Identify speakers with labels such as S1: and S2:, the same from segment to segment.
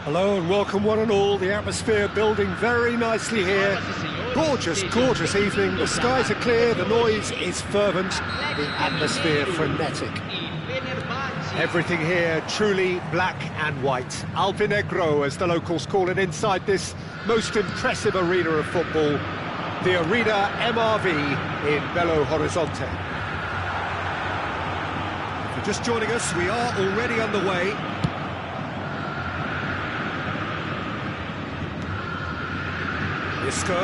S1: Hello and welcome one and all. The atmosphere building very nicely here. Gorgeous, gorgeous evening. The skies are clear, the noise is fervent, the atmosphere frenetic. Everything here truly black and white. Alpinegro, as the locals call it, inside this most impressive arena of football. The Arena MRV in Belo Horizonte. If you're just joining us, we are already underway. Isco.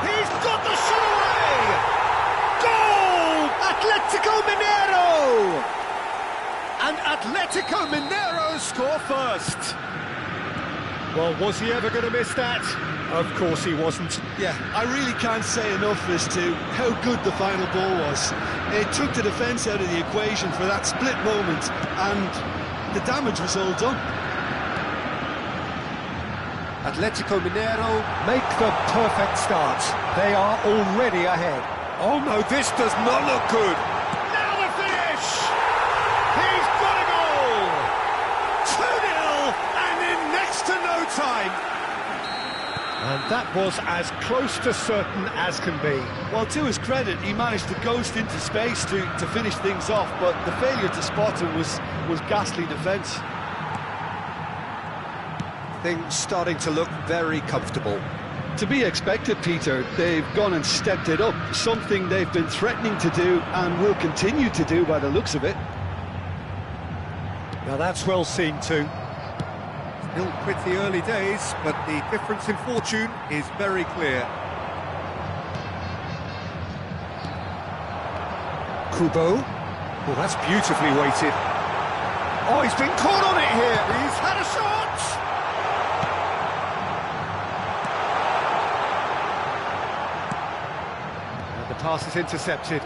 S1: He's got the shot away! Goal! Atletico Mineiro! And Atletico Mineiro score first. Well, was he ever going to miss that? Of course he wasn't.
S2: Yeah, I really can't say enough as to how good the final ball was. It took the defence out of the equation for that split moment, and the damage was all done.
S1: Atletico Mineiro make the perfect start. They are already ahead. Oh no, this does not look good. Now the finish! He's got a goal! 2-0 and in next to no time. And that was as close to certain as can be.
S2: Well, to his credit, he managed to ghost into space to finish things off, but the failure to spot him was ghastly defence.
S1: Things starting to look very comfortable.
S2: To be expected, Peter. They've gone and stepped it up, something they've been threatening to do and will continue to do by the looks of it.
S1: Now that's well seen too. Still pretty early days, but the difference in fortune is very clear. Kubo. Oh, that's beautifully weighted. Oh, he's been caught on it here. He's had a shot. Pass is intercepted.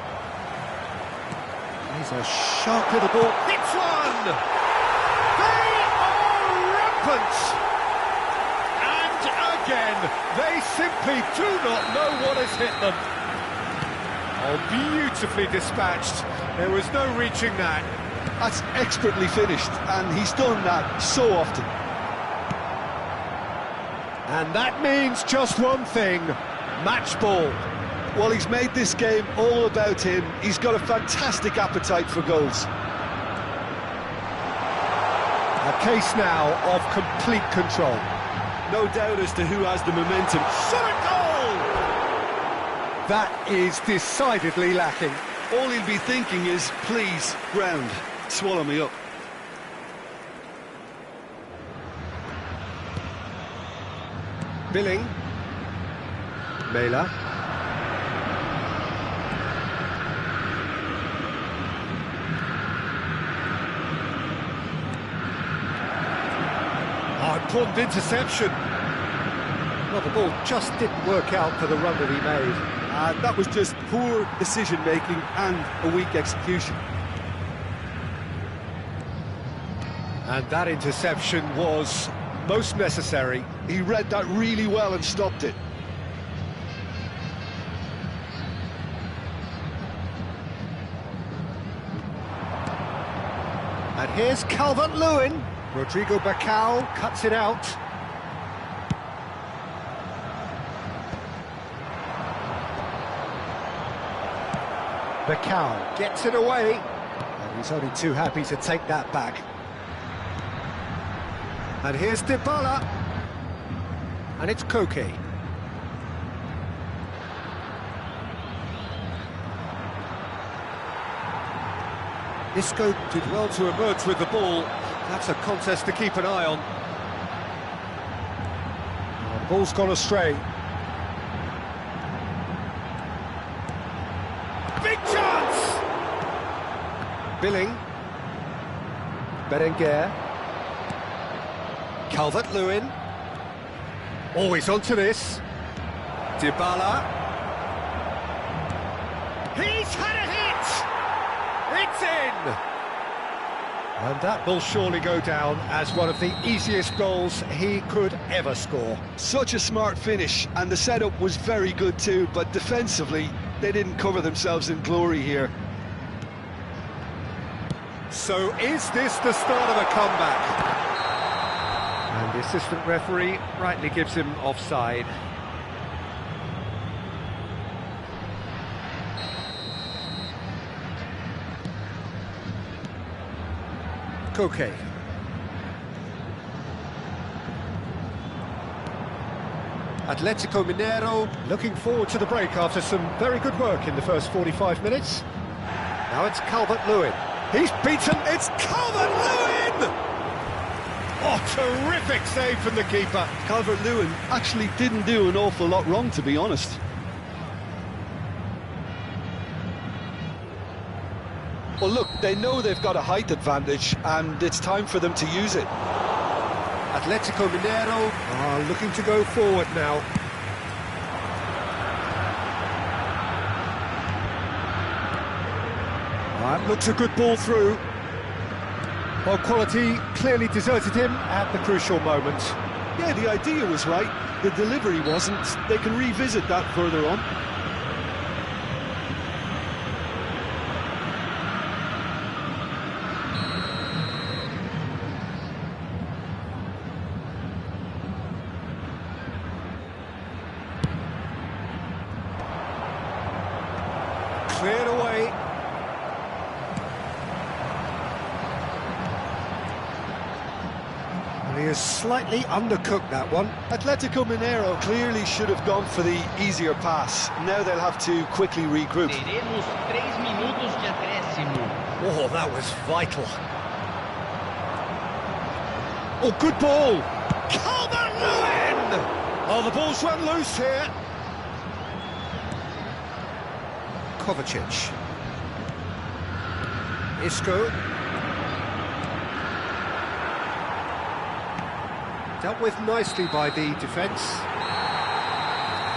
S1: He's a sharp little ball. Hits one! They are rampant! And again, they simply do not know what has hit them. Oh, beautifully dispatched. There was no reaching that.
S2: That's expertly finished, and he's done that so often.
S1: And that means just one thing, match ball.
S2: Well, he's made this game all about him. He's got a fantastic appetite for goals.
S1: A case now of complete control.
S2: No doubt as to who has the momentum.
S1: Shot a goal! That is decidedly lacking.
S2: All he'll be thinking is, please, ground, swallow me up.
S1: Billing. Mela. Important interception. Well, the ball just didn't work out for the run that he made.
S2: That was just poor decision-making and a weak execution.
S1: And that interception was most necessary.
S2: He read that really well and stopped it.
S1: And here's Calvert-Lewin. Rodrigo Bacau cuts it out. Bacau gets it away. And he's only too happy to take that back. And here's Dybala. And it's Koke. Isco did well to emerge with the ball. That's a contest to keep an eye on. The ball's gone astray. Big chance! Billing. Berenguer. Calvert-Lewin. Always onto this. Dybala. He's had a hit! It's in! And that will surely go down as one of the easiest goals he could ever score.
S2: Such a smart finish, and the setup was very good too, but defensively, they didn't cover themselves in glory here.
S1: So is this the start of a comeback? And the assistant referee rightly gives him offside. Koke. Atletico Mineiro looking forward to the break after some very good work in the first 45 minutes. Now it's Calvert-Lewin. He's beaten, it's Calvert-Lewin! Oh, terrific save from the keeper.
S2: Calvert-Lewin actually didn't do an awful lot wrong, to be honest. Well, look, they know they've got a height advantage, and it's time for them to use it.
S1: Atletico Mineiro are looking to go forward now. That looks a good ball through. Well, quality clearly deserted him at the crucial moment.
S2: Yeah, the idea was right, the delivery wasn't. They can revisit that further on.
S1: Cleared away. And he has slightly undercooked that one.
S2: Atletico Mineiro clearly should have gone for the easier pass. Now they'll have to quickly regroup.
S3: Teremos 3 minutos de acréscimo.
S1: Oh, that was vital. Oh, good ball. Calvert-Lewin! Oh, the ball's run loose here. Kovacic. Isco. Dealt with nicely by the defence.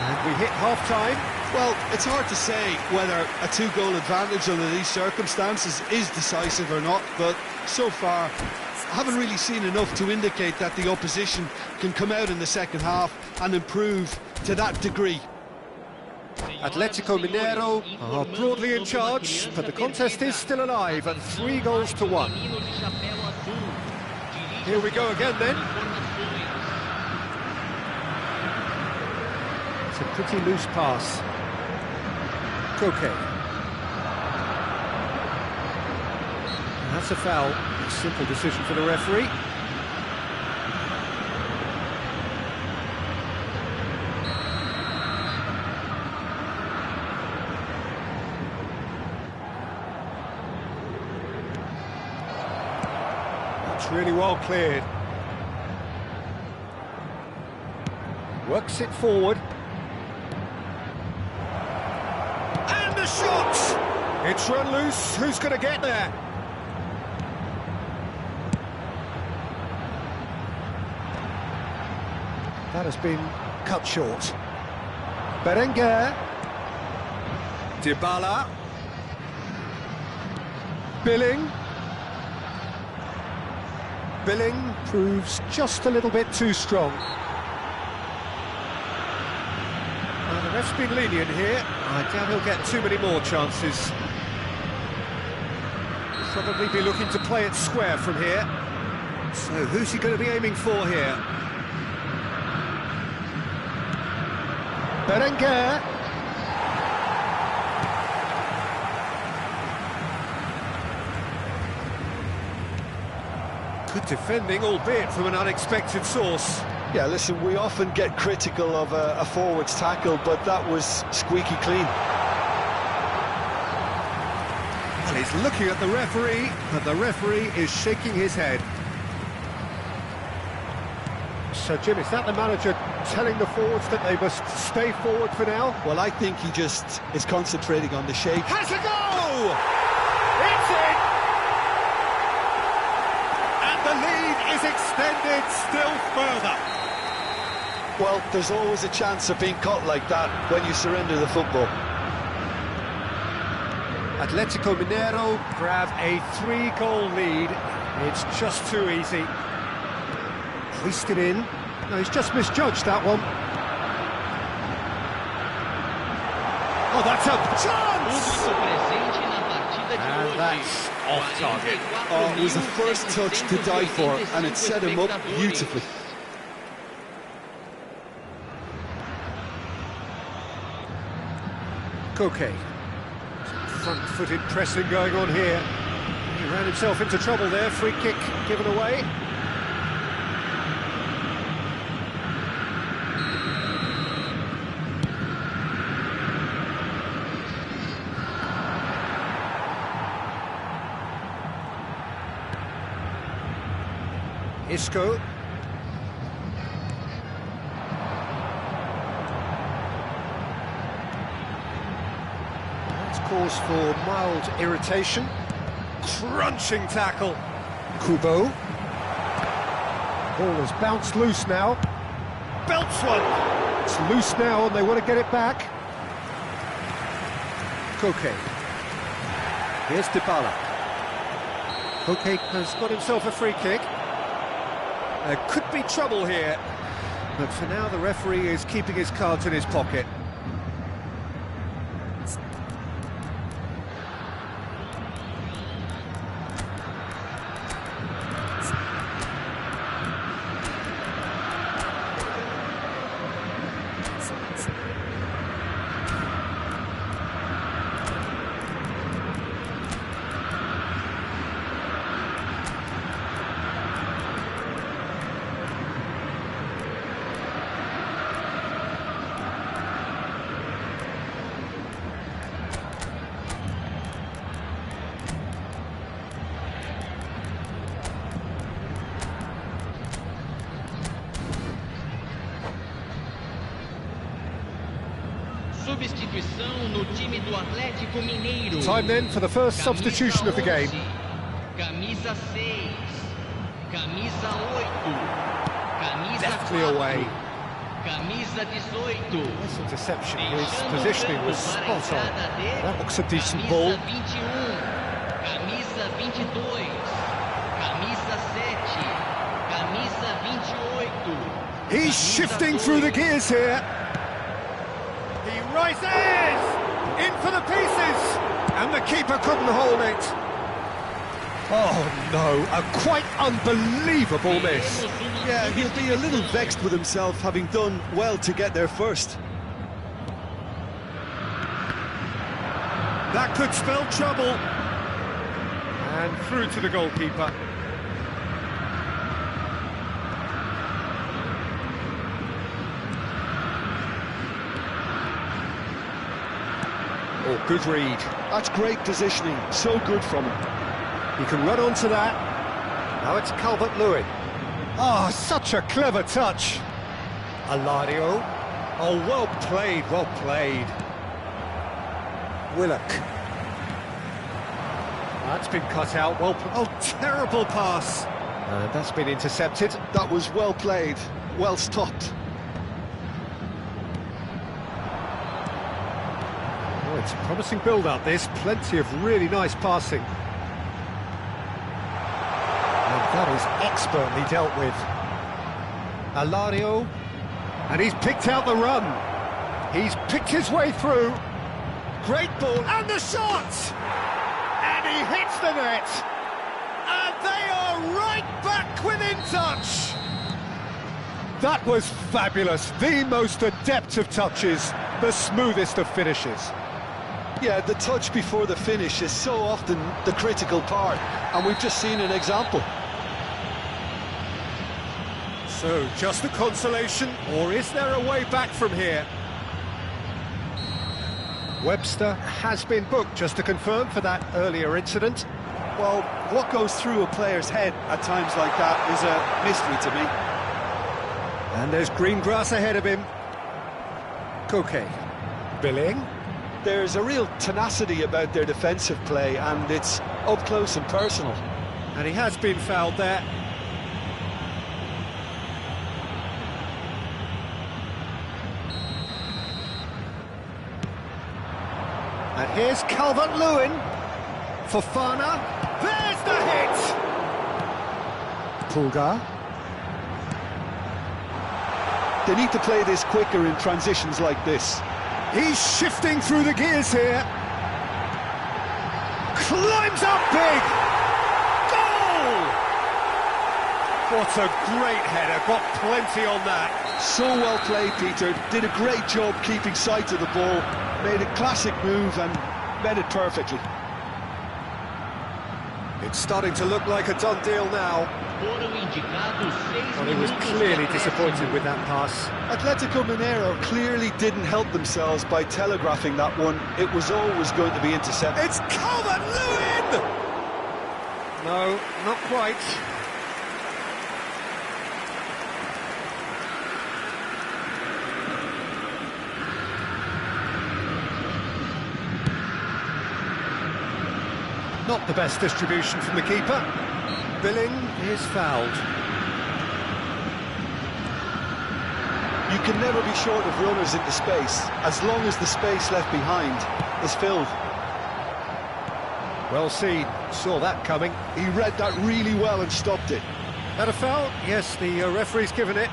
S1: And we hit half-time.
S2: Well, it's hard to say whether a two-goal advantage under these circumstances is decisive or not, but so far I haven't really seen enough to indicate that the opposition can come out in the second half and improve to that degree.
S1: Atletico Mineiro are broadly in charge, but the contest is still alive at 3-1. Here we go again then. It's a pretty loose pass. Koke. That's a foul. A simple decision for the referee. That's really well cleared. Works it forward. And the shot! It's run loose. Who's going to get there? That has been cut short. Berenguer. Dybala. Billing. Billing proves just a little bit too strong. Well, the ref's been lenient here. I doubt he'll get too many more chances. Probably be looking to play it square from here. So who's he going to be aiming for here? Berenguer. Good defending, albeit from an unexpected source.
S2: Yeah, listen, we often get critical of a forward's tackle, but that was squeaky clean.
S1: Well, he's looking at the referee, but the referee is shaking his head. So, Jim, is that the manager telling the forwards that they must stay forward for now?
S2: Well, I think he just is concentrating on the shape.
S1: Has a go! It's in! And the lead is extended still further.
S2: Well, there's always a chance of being caught like that when you surrender the football.
S1: Atletico Mineiro grab a 3-goal lead. It's just too easy. Hoisted in. No, he's just misjudged that one. Oh, that's a chance! And that's off target.
S2: Oh, it was the first touch to die for, and it set him up beautifully.
S1: Koke. Front-footed pressing going on here. He ran himself into trouble there. Free kick given away. Isco. That's cause for mild irritation. Crunching tackle. Kubo. Ball has bounced loose now. Belts one. It's loose now and they want to get it back. Koke. Here's Dybala. Koke has got himself a free kick. There could be trouble here, but for now the referee is keeping his cards in his pocket.
S3: Substituição no time do Atlético Mineiro.
S1: Time then for the first substitution of the game.
S3: Camisa 6, camisa 8, camisa
S1: Deftly
S3: 4,
S1: away.
S3: camisa 18.
S1: Nice interception, his positioning was spot on. That looks a decent ball.
S3: Camisa 21, camisa 22, camisa 7, camisa 28.
S1: He's shifting through the gears here. He rises! In for the pieces! And the keeper couldn't hold it. Oh no, a quite unbelievable miss.
S2: Yeah, he'll be a little vexed with himself, having done well to get there first.
S1: That could spell trouble. And through to the goalkeeper. Oh, good read.
S2: That's great positioning, so good from him.
S1: He can run onto that. Now it's Calvert-Lewin. Oh, such a clever touch. Alario. Oh, well played, well played. Willock. That's been cut out. Well, oh, terrible pass. And that's been intercepted.
S2: That was well played, well stopped.
S1: Oh, it's a promising build-up, this. Plenty of really nice passing. And that is expertly dealt with. Alario. And he's picked out the run. He's picked his way through. Great ball. And the shot! And he hits the net. And they are right back within touch. That was fabulous. The most adept of touches. The smoothest of finishes.
S2: Yeah, the touch before the finish is so often the critical part, and we've just seen an example.
S1: So, just a consolation, or is there a way back from here? Webster has been booked, just to confirm, for that earlier incident.
S2: Well, what goes through a player's head at times like that is a mystery to me.
S1: And there's green grass ahead of him. Koke. Billing.
S2: There's a real tenacity about their defensive play, and it's up close and personal.
S1: And he has been fouled there. And here's Calvert-Lewin. Fofana. There's the hit! Pulgar.
S2: They need to play this quicker in transitions like this.
S1: He's shifting through the gears here. climbs up big! Goal! What a great header, got plenty on that.
S2: So well played, Peter. Did a great job keeping sight of the ball, made a classic move and met it perfectly.
S1: It's starting to look like a done deal now. Well, he was clearly disappointed with that pass.
S2: Atletico Mineiro clearly didn't help themselves by telegraphing that one. It was always going to be intercepted.
S1: It's Calvert-Lewin! No, not quite. Not the best distribution from the keeper. Billing is fouled.
S2: You can never be short of runners into space, as long as the space left behind is filled.
S1: Well seen, saw that coming.
S2: He read that really well and stopped it.
S1: That a foul? Yes, the referee's given it.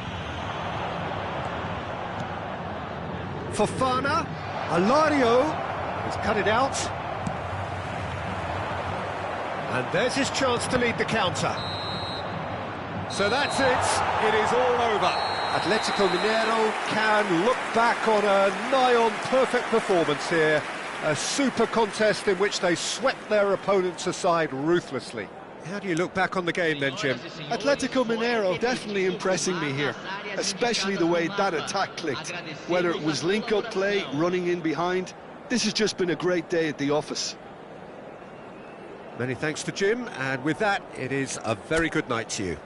S1: Fofana, Alario has cut it out. And there's his chance to lead the counter. So that's it, it is all over. Atletico Mineiro can look back on a nigh-on perfect performance here. A super contest in which they swept their opponents aside ruthlessly. How do you look back on the game then, Jim?
S2: Atletico Mineiro definitely impressing me here, especially the way that attack clicked. Whether it was link-up play, running in behind, this has just been a great day at the office.
S1: Many thanks to Jim, and with that, it is a very good night to you.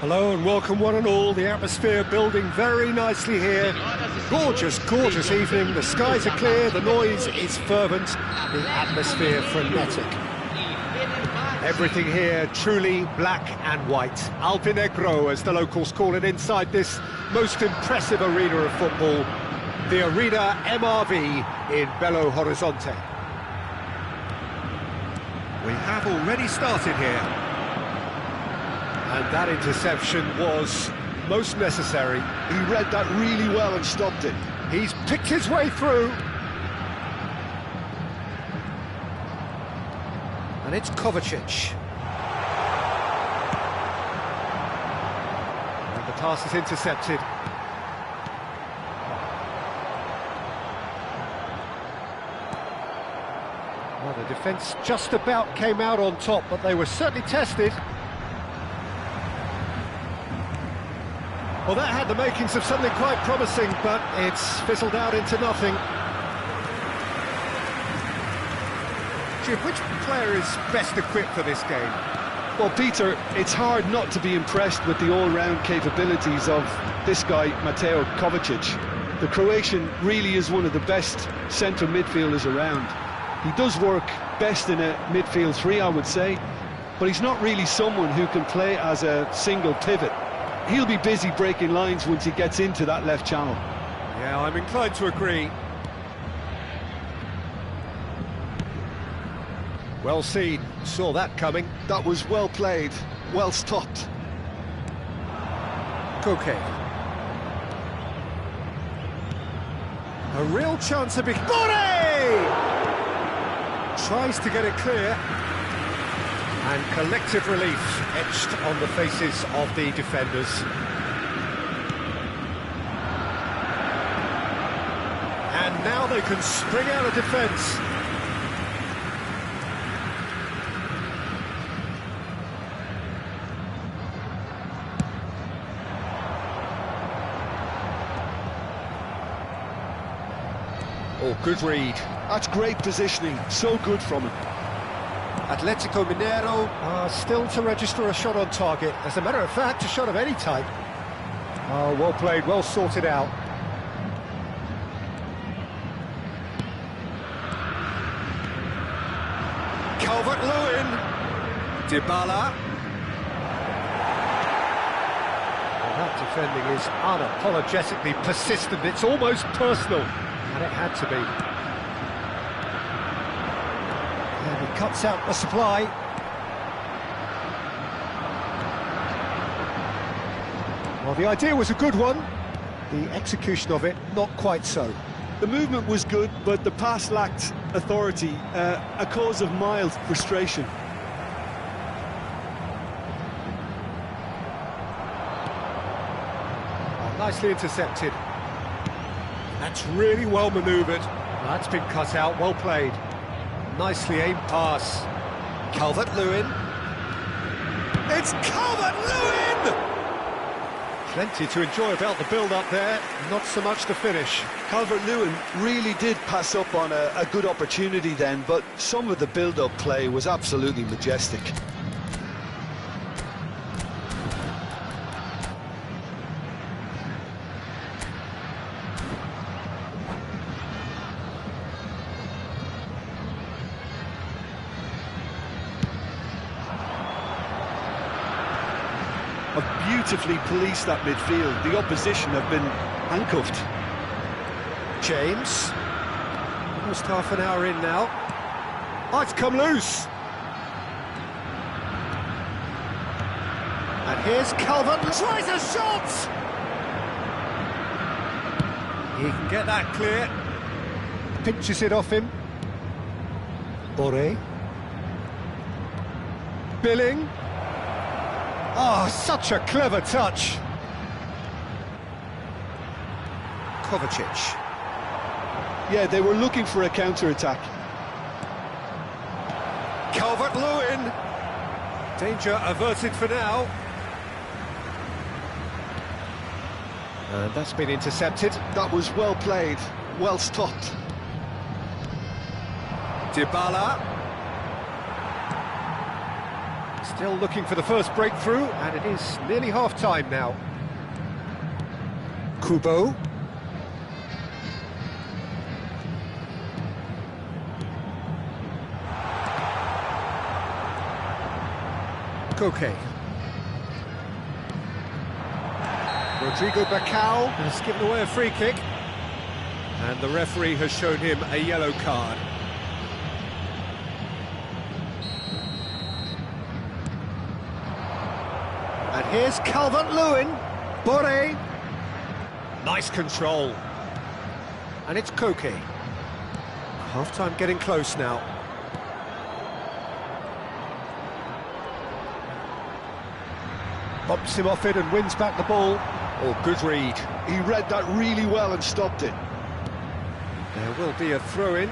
S1: Hello and welcome one and all. The atmosphere building very nicely here. Gorgeous, gorgeous evening. The skies are clear, the noise is fervent, the atmosphere frenetic. Everything here truly black and white. Alpinegro, as the locals call it, inside this most impressive arena of football. The Arena MRV in Belo Horizonte. We have already started here. And that interception was most necessary.
S2: He read that really well and stopped it.
S1: He's picked his way through. And it's Kovacic. And the pass is intercepted. Well, the defence just about came out on top, but they were certainly tested. Well, that had the makings of something quite promising, but it's fizzled out into nothing. Jim, which player is best equipped for this game?
S2: Well, Peter, it's hard not to be impressed with the all-round capabilities of this guy, Mateo Kovacic. The Croatian really is one of the best central midfielders around. He does work best in a midfield three, I would say, but he's not really someone who can play as a single pivot. He'll be busy breaking lines once he gets into that left channel.
S1: Yeah, I'm inclined to agree. Well seen, saw that coming.
S2: That was well played, well stopped.
S1: Koke. A real chance of Bore! Tries to get it clear. And collective relief etched on the faces of the defenders. And now they can spring out of defence. Oh, good read.
S2: That's great positioning, so good from him.
S1: Atletico Mineiro are still to register a shot on target. As a matter of fact, a shot of any type. Oh, well played, well sorted out. Calvert-Lewin. Dybala. Well, that defending is unapologetically persistent. It's almost personal, and it had to be. And he cuts out the supply. Well, the idea was a good one. The execution of it, not quite so.
S2: The movement was good, but the pass lacked authority, a cause of mild frustration.
S1: Oh, nicely intercepted. That's really well manoeuvred. That's been cut out, well played. Nicely aimed pass. Calvert-Lewin. It's Calvert-Lewin! Plenty to enjoy about the build-up there, not so much the finish.
S2: Calvert-Lewin really did pass up on a good opportunity then, but some of the build-up play was absolutely majestic. Have beautifully policed that midfield. The opposition have been handcuffed.
S1: James. Almost half an hour in now. Oh, it's come loose. And here's Calvert. Tries a shot! He can get that clear. Pinches it off him. Bore. Billing. Oh, such a clever touch. Kovacic.
S2: Yeah, they were looking for a counter-attack.
S1: Calvert-Lewin. Danger averted for now. And that's been intercepted.
S2: That was well played, well stopped.
S1: Dybala. Still looking for the first breakthrough, and it is nearly half-time now. Kubo. Koke. Rodrigo Bacau has given away a free kick, and the referee has shown him a yellow card. And here's Calvert-Lewin. Boré. Nice control. And it's Koke. Half-time getting close now. Bumps him off it and wins back the ball. Oh, good read.
S2: He read that really well and stopped it.
S1: There will be a throw-in.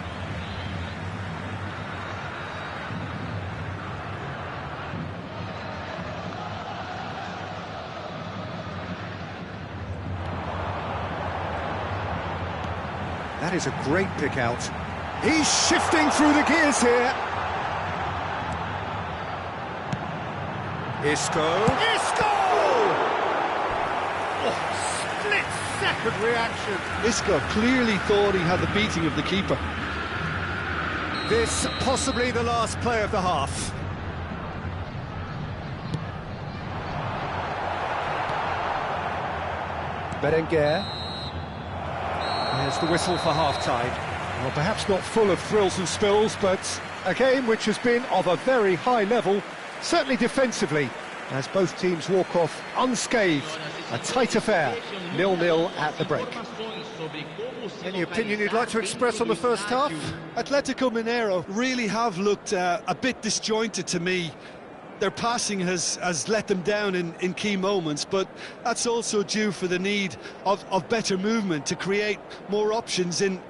S1: That is a great pick out. He's shifting through the gears here. Isco. Isco! Oh, split-second reaction.
S2: Isco clearly thought he had the beating of the keeper.
S1: This possibly the last play of the half. Berenguer. There's the whistle for half-time. Well, perhaps not full of thrills and spills, but a game which has been of a very high level, certainly defensively, as both teams walk off unscathed. A tight affair, 0-0 at the break. Any opinion you'd like to express on the first half?
S2: Atletico Mineiro really have looked a bit disjointed to me. Their passing has let them down in key moments, but that's also due for the need of better movement to create more options in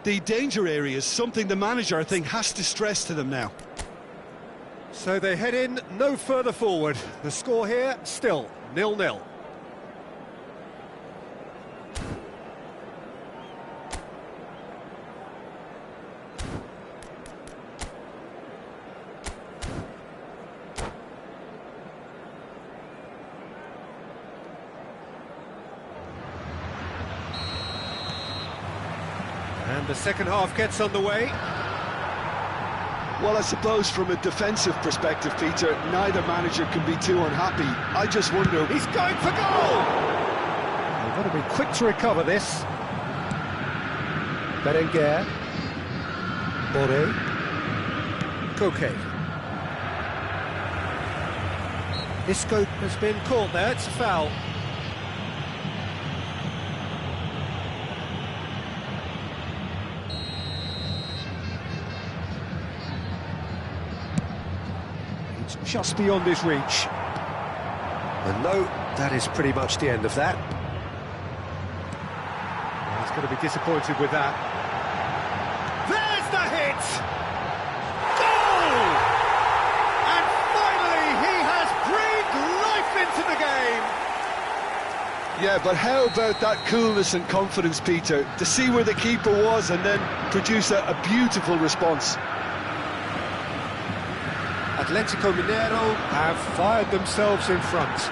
S2: the danger areas, something the manager, I think, has to stress to them now.
S1: So they head in no further forward. The score here, still 0-0. And the second half gets underway.
S2: Well, I suppose from a defensive perspective, Peter, neither manager can be too unhappy. I just wonder...
S1: He's going for goal! They've got to be quick to recover this. Berenguer. Boré. Koke. Isco has been caught there, it's a foul. Just beyond his reach. And no, that is pretty much the end of that. Well, he's going to be disappointed with that. There's the hit! Goal! And finally he has breathed life into the game!
S2: Yeah, but how about that coolness and confidence, Peter, to see where the keeper was and then produce a beautiful response.
S1: Atletico Mineiro have fired themselves in front.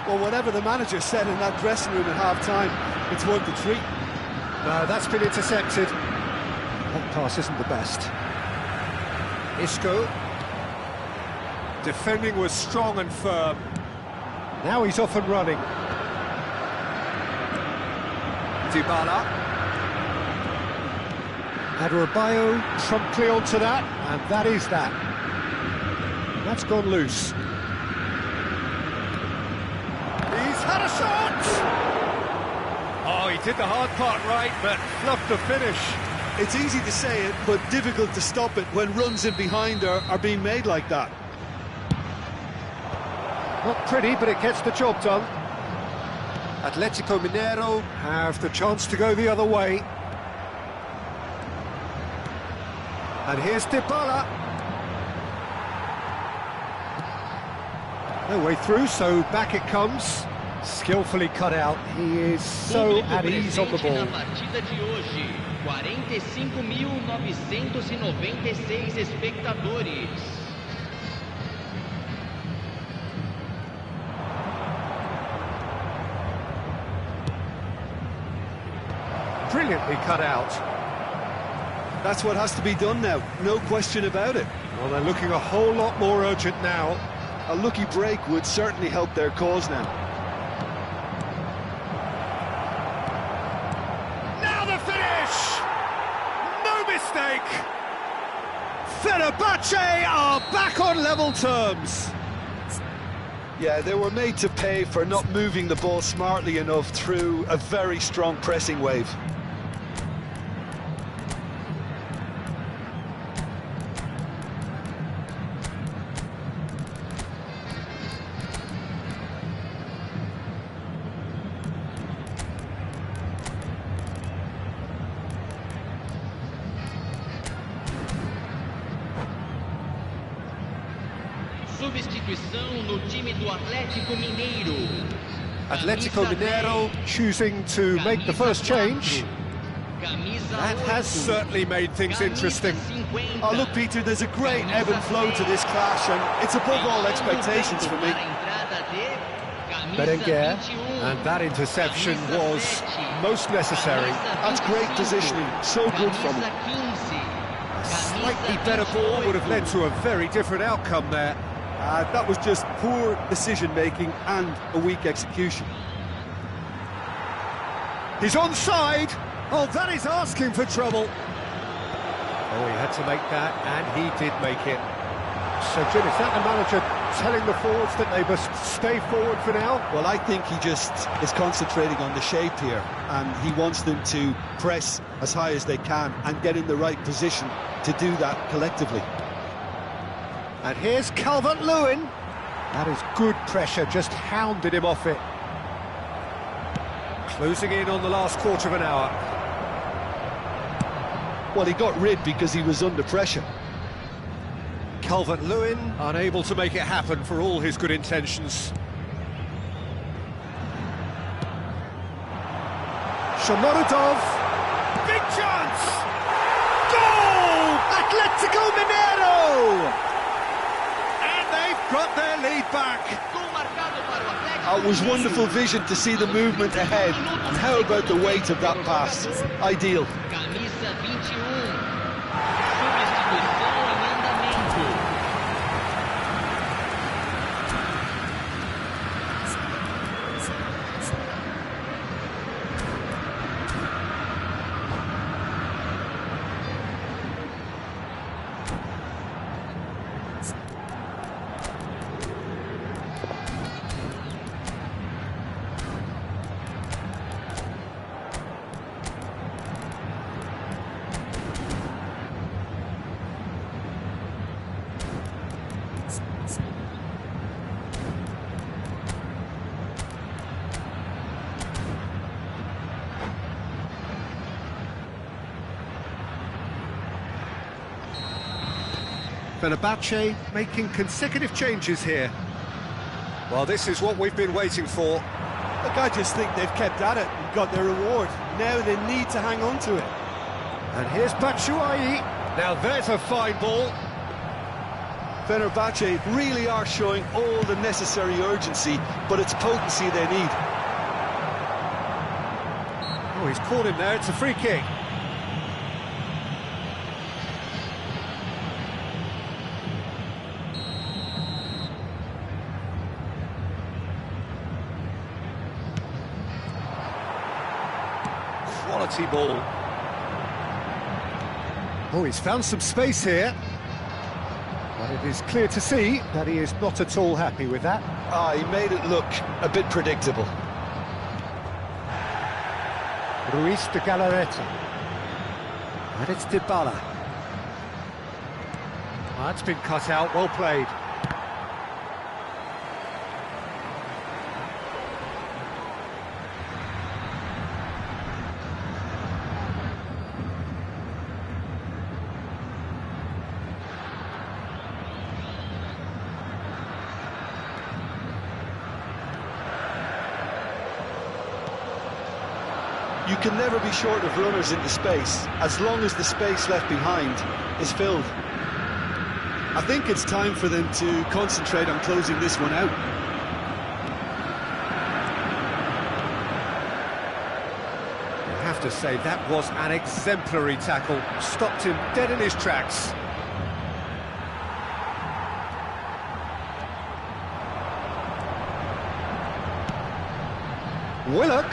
S2: Well, whatever the manager said in that dressing room at half-time, it's worth the treat.
S1: No, that's been intercepted. That pass isn't the best. Isco. Defending was strong and firm. Now he's off and running. Dybala. Adebayo promptly onto that, and that is that. That's gone loose. He's had a shot! Oh, he did the hard part right, but fluffed the finish.
S2: It's easy to say it, but difficult to stop it when runs in behind are being made like that.
S1: Not pretty, but it gets the job done. Atletico Mineiro have the chance to go the other way. And here's Dybala. No way through, so back it comes. Skillfully cut out. He is so at ease on the ball.
S3: 45.996 espectadores.
S1: brilliantly cut out.
S2: That's what has to be done now, no question about it.
S1: Well, they're looking a whole lot more urgent now.
S2: A lucky break would certainly help their cause now.
S1: Now the finish! No mistake! Fenerbahce are back on level terms.
S2: Yeah, they were made to pay for not moving the ball smartly enough through a very strong pressing wave.
S3: Substituição no time do Atlético Mineiro.
S1: Atletico Mineiro choosing to make the first change. That has certainly made things interesting.
S2: Oh, look, Peter, there's a great ebb and flow to this clash, and it's above all expectations for me.
S1: Berenguer, and that interception was most necessary.
S2: That's great positioning, so good from him.
S1: A slightly better ball would have led to a very different outcome there.
S2: That was just poor decision-making and a weak execution.
S1: He's onside. Oh, that is asking for trouble. Oh, he had to make that, and he did make it. So, Jim, is that the manager telling the forwards that they must stay forward for now?
S2: Well, I think he just is concentrating on the shape here, and he wants them to press as high as they can and get in the right position to do that collectively.
S1: And here's Calvert-Lewin. That is good pressure, just hounded him off it. Closing in on the last quarter of an hour.
S2: Well, he got rid because he was under pressure.
S1: Calvert-Lewin unable to make it happen for all his good intentions. Shomorodov. Big chance! Goal! Atletico Mineiro! And they've got their lead back.
S2: It was wonderful vision to see the movement ahead, and how about the weight of that pass? Ideal.
S3: Camisa 21. Substituição em andamento.
S1: Fenerbahce making consecutive changes here. Well, this is what we've been waiting for.
S2: Look, I just think they've kept at it and got their reward. Now they need to hang on to it.
S1: And here's Batshuayi. Now there's a fine ball.
S2: Fenerbahce really are showing all the necessary urgency, but it's potency they need.
S1: Oh, he's caught him there. It's a free kick. Quality ball. Oh, he's found some space here. But it is clear to see that he is not at all happy with that.
S2: He made it look a bit predictable.
S1: Ruiz de Galarreta. And it's Dybala. That's been cut out, well played.
S2: You can never be short of runners into space, as long as the space left behind is filled. I think it's time for them to concentrate on closing this one out.
S1: You have have to say, that was an exemplary tackle. Stopped him dead in his tracks. Willock.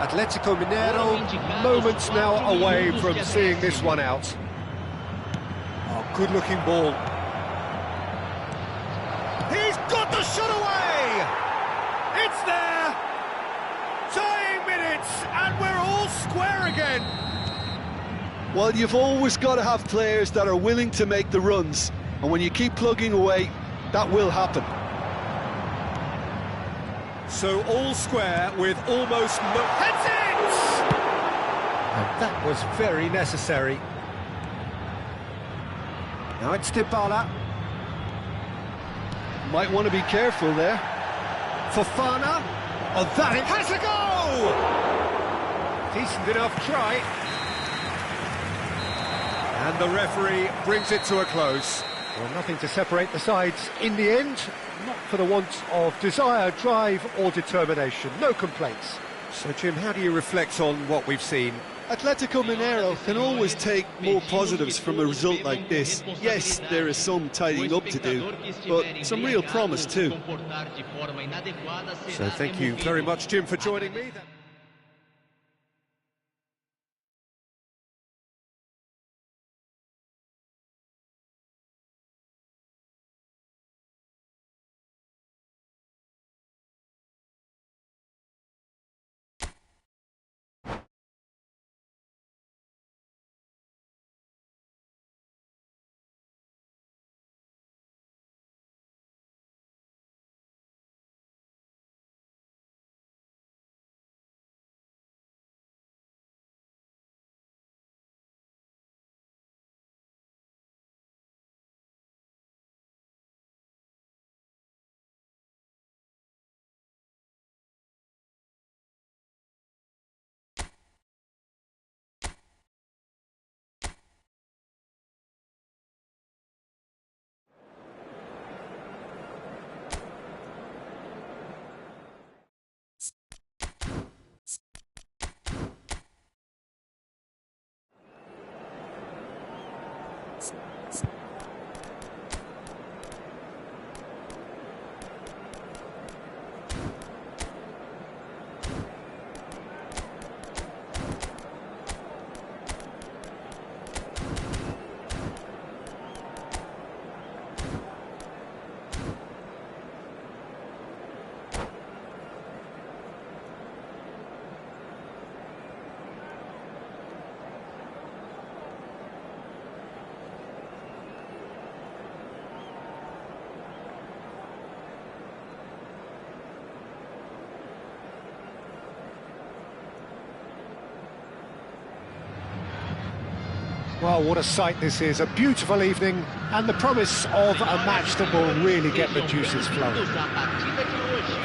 S1: Atletico Mineiro, moments now away from seeing this one out. Oh, good-looking ball. He's got the shot away! It's there! Tying minutes, and we're all square again!
S2: Well, you've always got to have players that are willing to make the runs, and when you keep plugging away, that will happen.
S1: So all square with almost no... Heads it! And that was very necessary. Now it's Dybala.
S2: Might want to be careful there.
S1: Fofana. Oh, that it has a go! Decent enough try. And the referee brings it to a close. Well, nothing to separate the sides in the end. Not for the want of desire, drive or determination. No complaints. So, Jim, how do you reflect on what we've seen?
S2: Atletico Mineiro can always take more positives from a result like this. Yes, there is some tidying up to do, but some real promise too.
S1: So thank you very much, Jim, for joining me. Well, what a sight this is, a beautiful evening, and the promise of a match that will really get the juices flowing.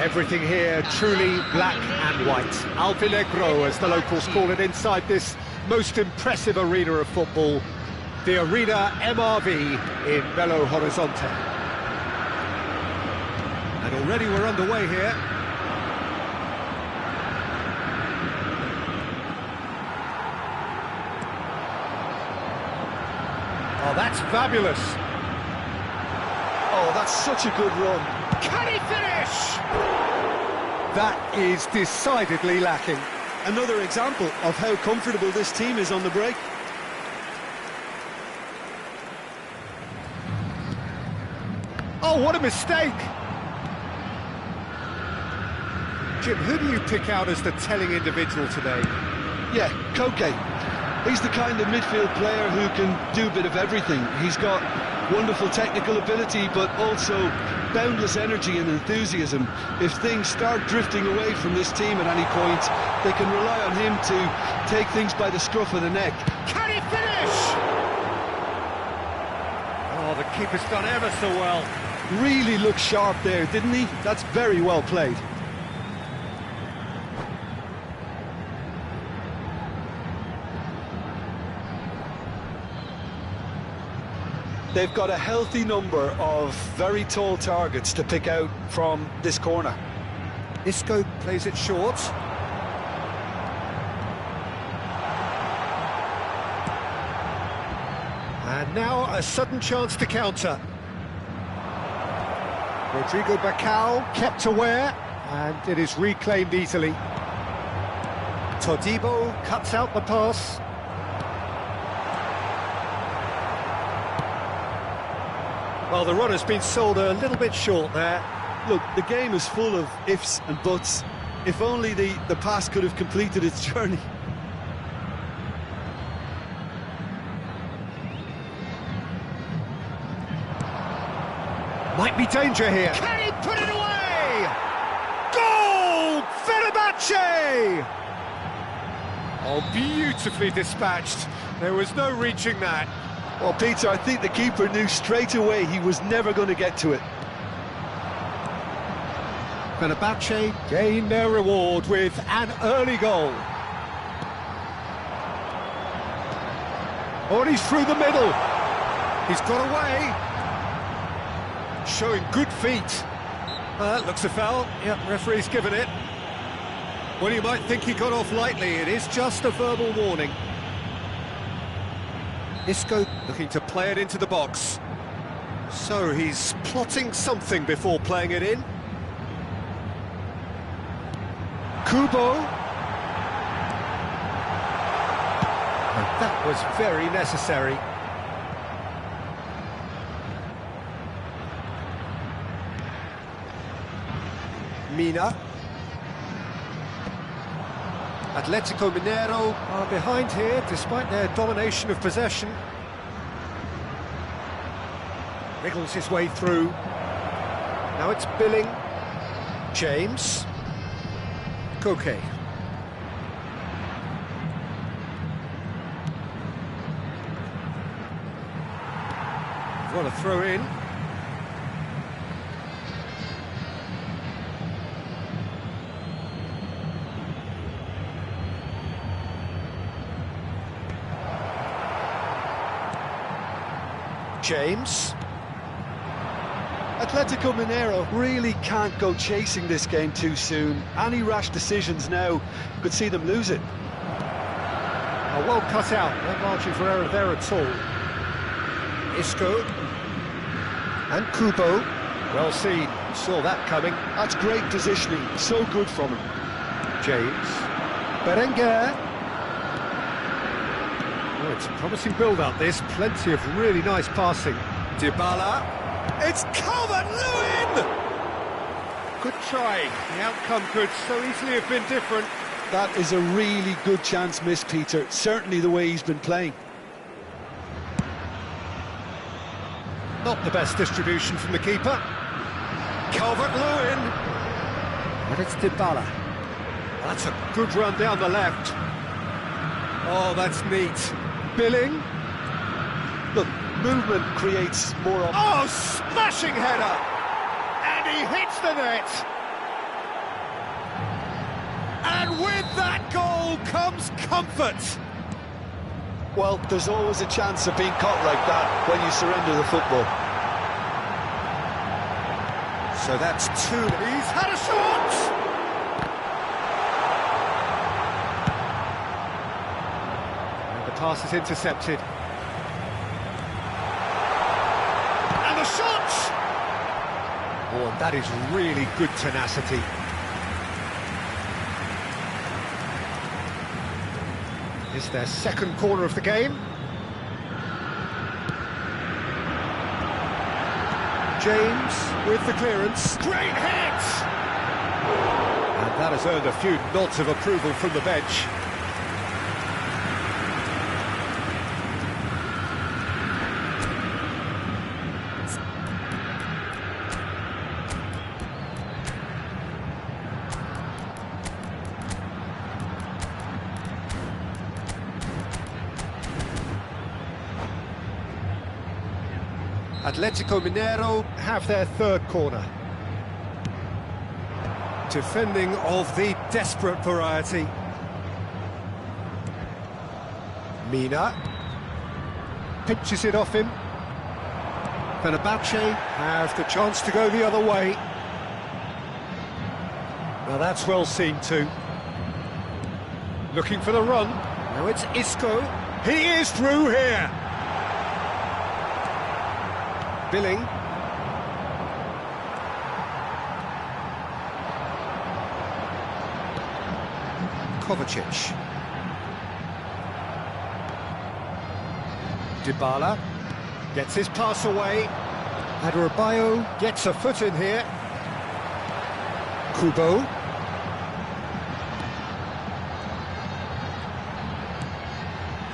S1: Everything here truly black and white. Alpinegro, as the locals call it, inside this most impressive arena of football, the Arena MRV in Belo Horizonte. And already we're underway here. Oh, that's fabulous.
S2: Oh, that's such a good run.
S1: Can he finish? That is decidedly lacking.
S2: Another example of how comfortable this team is on the break.
S1: Oh, what a mistake. Jim, who do you pick out as the telling individual today?
S2: Yeah, Koke. He's the kind of midfield player who can do a bit of everything. He's got wonderful technical ability, but also boundless energy and enthusiasm. If things start drifting away from this team at any point, they can rely on him to take things by the scruff of the neck.
S1: Can he finish? Oh, the keeper's done ever so well.
S2: Really looked sharp there, didn't he? That's very well played. they've got a healthy number of very tall targets to pick out from this corner.
S1: Isco plays it short. And now a sudden chance to counter. Rodrigo Bacau kept aware, and it is reclaimed easily. Todibo cuts out the pass. Well, the run has been sold a little bit short there.
S2: Look, the game is full of ifs and buts. If only the pass could have completed its journey.
S1: Might be danger here. Can he put it away? Goal! Fenerbahce! Oh, beautifully dispatched. There was no reaching that.
S2: Well, Peter, I think the keeper knew straight away he was never going to get to it.
S1: Fenerbahce gain their reward with an early goal. Oh, and he's through the middle. He's got away. Showing good feet. Looks a foul. Yep, referee's given it. Well, you might think he got off lightly. It is just a verbal warning. Isco looking to play it into the box. So he's plotting something before playing it in. Kubo. And that was very necessary. Mina. Atletico Mineiro are behind here despite their domination of possession. Wriggles his way through. Now it's Billing. James. Koke. Want to throw in. James.
S2: Atletico Mineiro really can't go chasing this game too soon. Any rash decisions now could see them lose it.
S1: Oh, well cut out, no margin for error there at all. Isco. And Kubo. Well seen, saw that coming.
S2: That's great positioning, so good from him.
S1: James. Berenguer. Oh, it's a promising build-up, this. Plenty of really nice passing. Dybala. It's Calvert-Lewin! Good try. The outcome could so easily have been different.
S2: That is a really good chance missed, Peter. Certainly the way he's been playing.
S1: Not the best distribution from the keeper. Calvert-Lewin. And it's Dybala. That's a good run down the left. Oh, that's neat. Billing.
S2: Look, movement creates more...
S1: Oh, smashing header! And he hits the net! And with that goal comes comfort!
S2: Well, there's always a chance of being caught like that when you surrender the football.
S1: So that's two. He's had a shot! And the pass is intercepted. And the shot! Oh, and that is really good tenacity. Is their second corner of the game. James with the clearance. Great hit! And that has earned a few nods of approval from the bench. Atletico Mineiro have their third corner. Defending of the desperate variety. Mina pinches it off him. Fenerbahce have the chance to go the other way. Now that's well seen too. Looking for the run. Now it's Isco. He is through here. Billing. Kovacic. Dybala gets his pass away. Adebayo gets a foot in here. Kubo.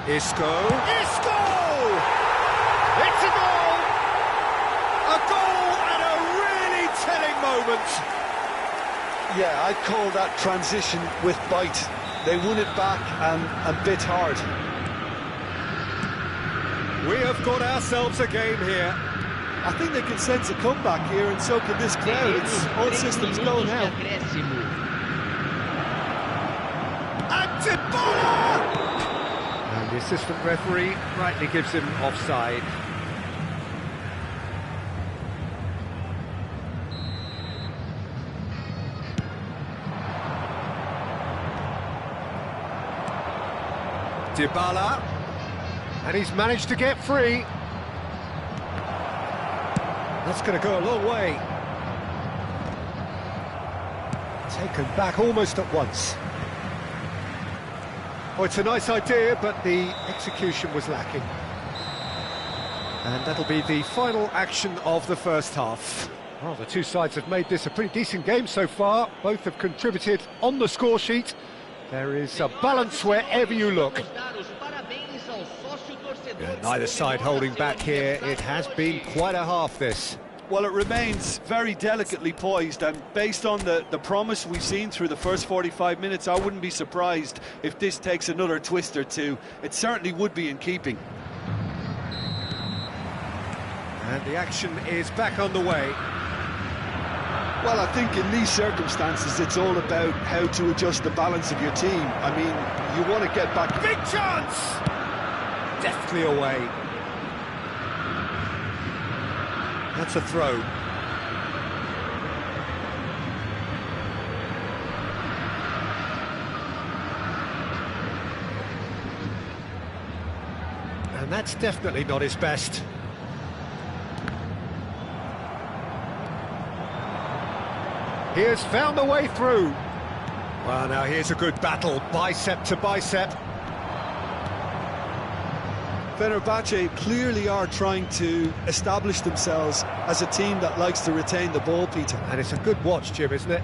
S1: Isco. Isco! It's a goal! A goal at a really telling moment.
S2: Yeah, I'd call that transition with bite. They won it back and bit hard.
S1: We have got ourselves a game here.
S2: I think they can sense a comeback here, and so can this crowd. It's all systems go now.
S1: And Dybala! And the assistant referee rightly gives him offside. Dybala, and he's managed to get free. That's going to go a long way. Taken back almost at once. Oh, it's a nice idea, but the execution was lacking. And that'll be the final action of the first half. Well, the two sides have made this a pretty decent game so far. Both have contributed on the score sheet. There is a balance wherever you look. Yeah, neither side holding back here. It has been quite a half, this.
S2: Well, it remains very delicately poised, and based on the promise we've seen through the first 45 minutes, I wouldn't be surprised if this takes another twist or two. It certainly would be in keeping.
S1: And the action is back on the way.
S2: Well, I think in these circumstances, it's all about how to adjust the balance of your team. I mean, you want to get back...
S1: Big chance! Deftly away. That's a throw. And that's definitely not his best. He has found a way through. Well, now here's a good battle, bicep to bicep.
S2: Fenerbahce clearly are trying to establish themselves as a team that likes to retain the ball, Peter.
S1: And it's a good watch, Jim, isn't it?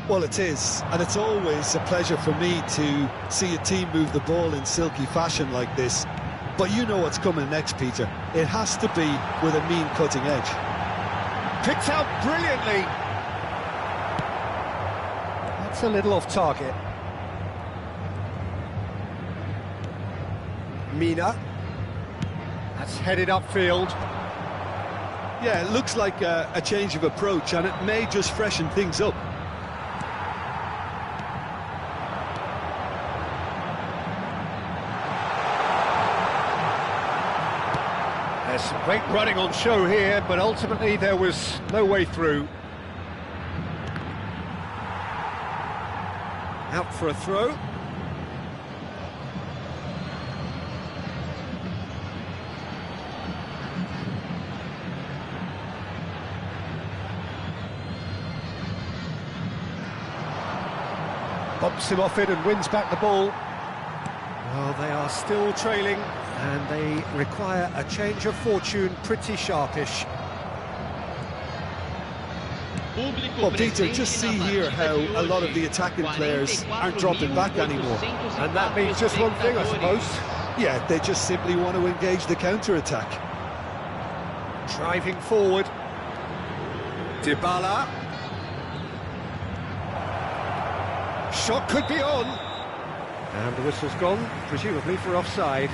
S2: Well, it is, and it's always a pleasure for me to see a team move the ball in silky fashion like this. But you know what's coming next, Peter. It has to be with a mean cutting edge.
S1: Picked out brilliantly. That's a little off target. Mina. That's headed upfield.
S2: Yeah, it looks like a change of approach, and it may just freshen things up.
S1: There's some great running on show here, but ultimately there was no way through. Out for a throw. Bumps him off it and wins back the ball. Well, they are still trailing, and they require a change of fortune, pretty sharpish.
S2: Well, Peter, just see here how a lot of the attacking players aren't dropping back anymore.
S1: And that means just one thing, I suppose.
S2: Yeah, they just simply want to engage the counter-attack.
S1: Driving forward. Dybala. Shot could be on. And the whistle's gone, presumably for offside.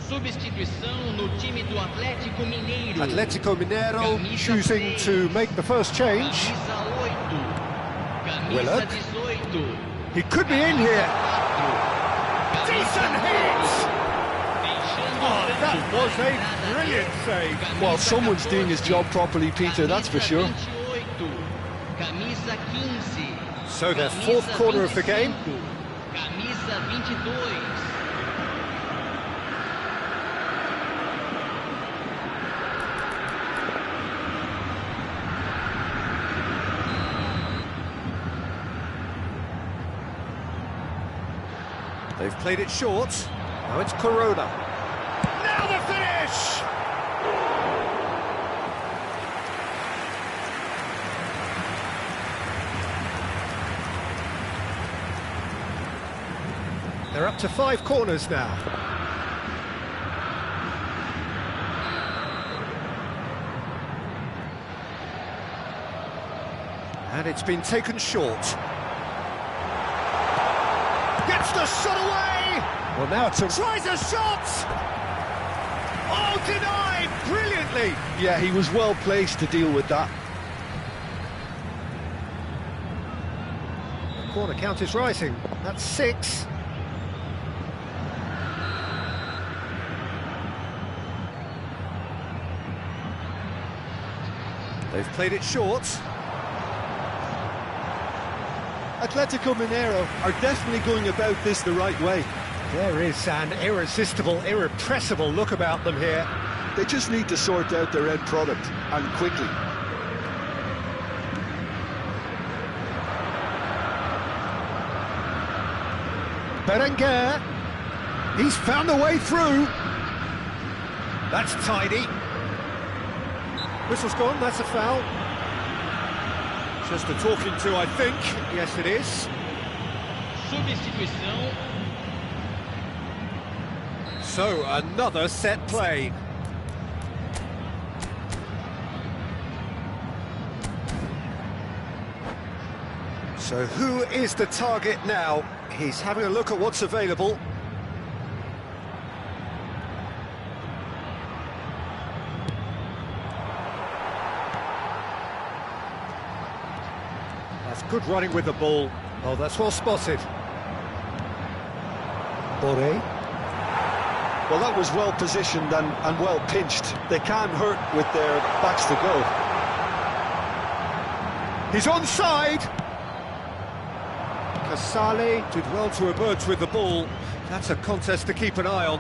S3: Substituição no time do Atlético Mineiro.
S1: Atletico Mineiro choosing to make the first change.
S3: Camisa 8.
S1: Willock.
S3: Camisa 18.
S1: He could be in here. Decent hit! Oh, that was a brilliant save.
S2: Well, someone's doing his job properly, Peter, that's for sure.
S3: Camisa 15.
S1: So their fourth corner of the game.
S3: Camisa 22.
S1: They've played it short. Now it's Corona. Now the finish! They're up to 5 corners now. And it's been taken short. Gets the shot away! Well, now it's tries a shot! Oh, denied brilliantly!
S2: Yeah, he was well placed to deal with that.
S1: The corner count is rising. That's 6. They've played it short.
S2: Atletico Mineiro are definitely going about this the right way.
S1: There is an irresistible, irrepressible look about them here.
S2: They just need to sort out their end product, and quickly.
S1: Berenguer, he's found a way through. That's tidy. Whistle's gone, that's a foul. Just a talking to, I think. Yes, it is.
S3: Substituição.
S1: So, another set play. So, who is the target now? He's having a look at what's available. That's good running with the ball. Oh, that's well spotted. Boré.
S2: Well, that was well positioned and well pinched. They can't hurt with their backs to goal.
S1: He's onside. Casale did well to emerge with the ball. That's a contest to keep an eye on.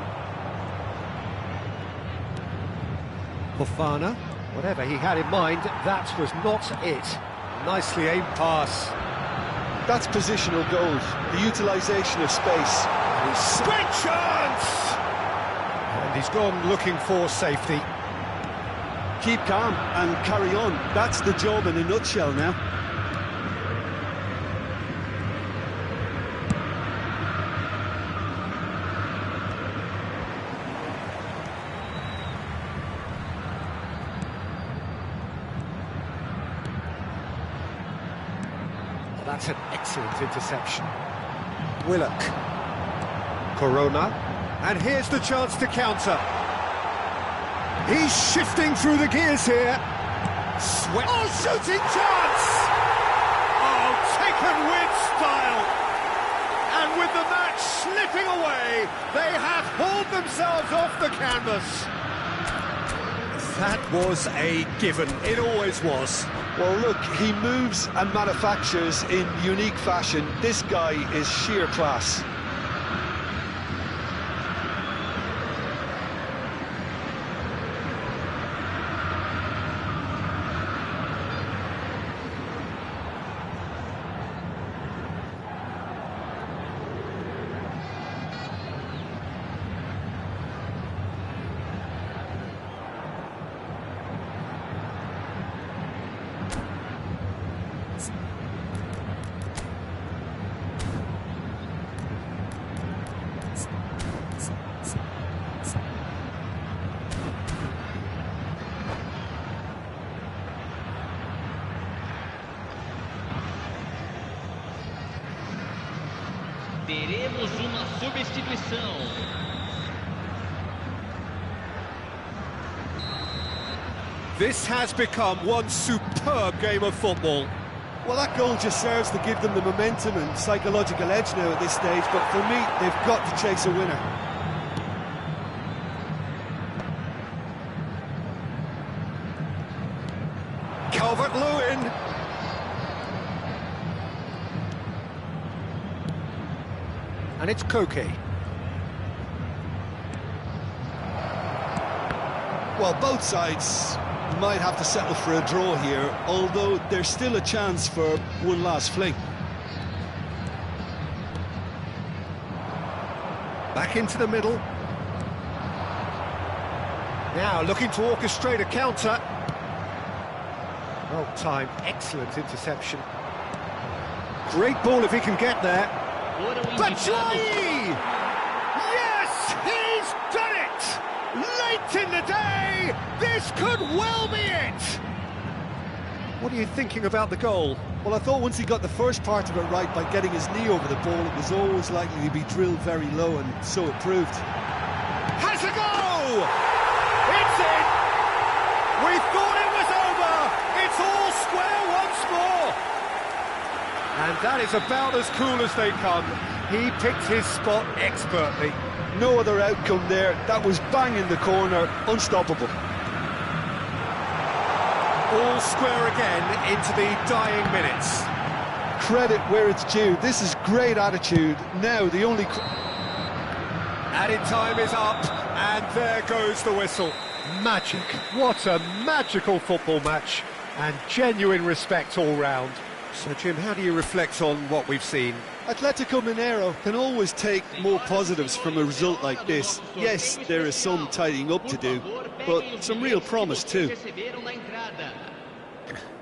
S1: Fofana, whatever he had in mind, that was not it. Nicely aimed pass.
S2: That's positional goals, the utilisation of space.
S1: Great chance! And he's gone looking for safety.
S2: Keep calm and carry on. That's the job in a nutshell now.
S1: That's an excellent interception. Willock. Corona. And here's the chance to counter. He's shifting through the gears here. Oh, shooting chance! Oh, taken with style. And with the match slipping away, they have hauled themselves off the canvas. That was a given. It always was.
S2: Well, look, he moves and manufactures in unique fashion. This guy is sheer class.
S3: Teremos uma substituição.
S1: This has become one superb game of football.
S2: Well, that goal just serves to give them the momentum and psychological edge now at this stage, but for me, they've got to chase a winner.
S1: Calvert-Lewin. And it's Koke.
S2: Well, both sides might have to settle for a draw here, although there's still a chance for one last fling.
S1: Back into the middle. Now looking to orchestrate a counter. Well timed, excellent interception. Great ball if he can get there. Batshuayi! Yes, he's done it! Late in the day, this could well be it! What are you thinking about the goal?
S2: Well, I thought once he got the first part of it right by getting his knee over the ball, it was always likely to be drilled very low, and so it proved.
S1: Has a go! It's in! We thought it was over! It's all square once more! And that is about as cool as they come. He picked his spot expertly.
S2: No other outcome there. That was bang in the corner, unstoppable.
S1: All square again into the dying minutes.
S2: Credit where it's due. This is great attitude. Now the only...
S1: Added time is up, and there goes the whistle. Magic. What a magical football match, and genuine respect all round. So, Jim, how do you reflect on what we've seen?
S2: Atletico Mineiro can always take more positives from a result like this. Yes, there is some tidying up to do, but some real promise too.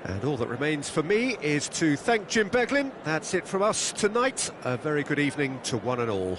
S1: And all that remains for me is to thank Jim Beglin. That's it from us tonight. A very good evening to one and all.